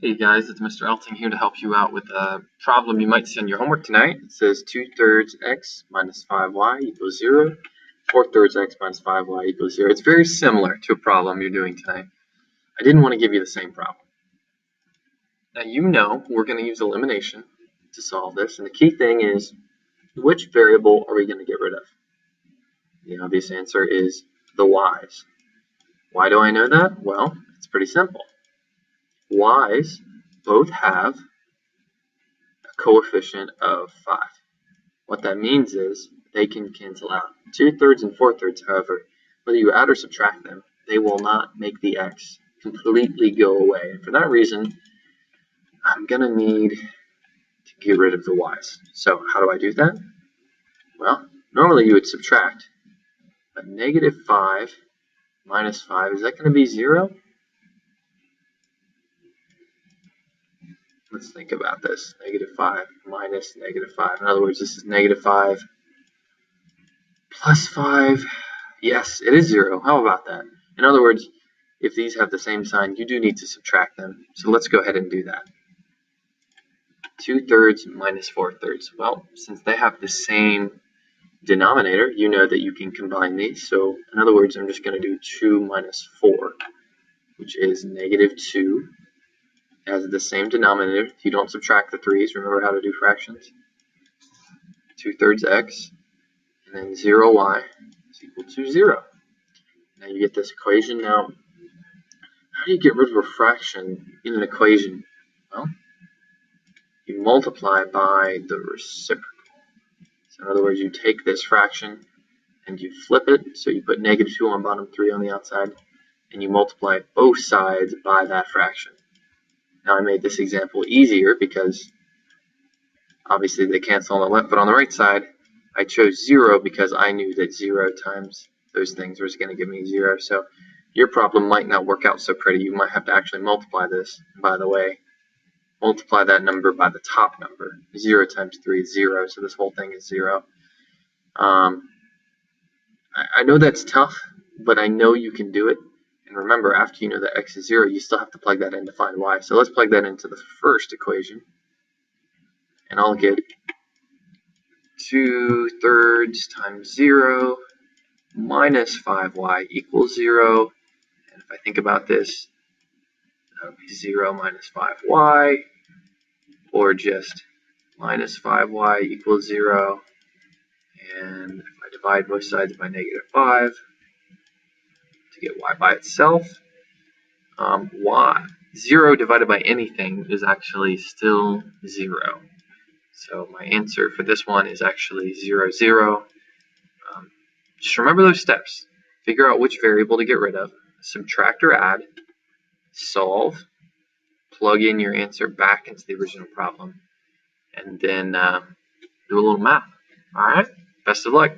Hey guys, it's Mr. Elting here to help you out with a problem you might see on your homework tonight. It says 2/3 x minus 5y equals 0, 4/3 x minus 5y equals 0. It's very similar to a problem you're doing tonight. I didn't want to give you the same problem. Now you know we're going to use elimination to solve this, and the key thing is which variable are we going to get rid of? The obvious answer is the y's. Why do I know that? Well, it's pretty simple. Y's both have a coefficient of 5. What that means is they can cancel out. 2/3 and 4/3, however, whether you add or subtract them, they will not make the x completely go away. And for that reason, I'm going to need to get rid of the y's. So how do I do that? Well, normally you would subtract, but negative 5 minus 5, is that going to be 0? Let's think about this. Negative 5 minus negative 5. In other words, this is negative 5 plus 5. Yes, it is 0. How about that? In other words, if these have the same sign, you do need to subtract them. So let's go ahead and do that. 2/3 minus 4/3. Well, since they have the same denominator, you know that you can combine these. So in other words, I'm just going to do 2 minus 4, which is negative 2. It has the same denominator. You don't subtract the 3's. Remember how to do fractions. 2/3 x, and then 0y is equal to 0. Now you get this equation. Now, how do you get rid of a fraction in an equation? Well, you multiply by the reciprocal. So in other words, you take this fraction and you flip it. So you put negative 2 on bottom, 3 on the outside, and you multiply both sides by that fraction. Now I made this example easier because obviously they cancel on the left, but on the right side, I chose 0 because I knew that 0 times those things was going to give me 0. So your problem might not work out so pretty. You might have to actually multiply this. By the way, multiply that number by the top number. 0 times 3 is 0, so this whole thing is 0. I know that's tough, but I know you can do it. And remember, after you know that x is 0, you still have to plug that in to find y. So let's plug that into the first equation. And I'll get 2/3 times 0 minus 5y equals 0. And if I think about this, that would be 0 minus 5y, or just minus 5y equals 0. And if I divide both sides by negative 5 to get y by itself, 0 divided by anything is actually still 0. So my answer for this one is actually 0, 0. Just remember those steps. Figure out which variable to get rid of, subtract or add, solve, plug in your answer back into the original problem, and then do a little math. All right? Best of luck.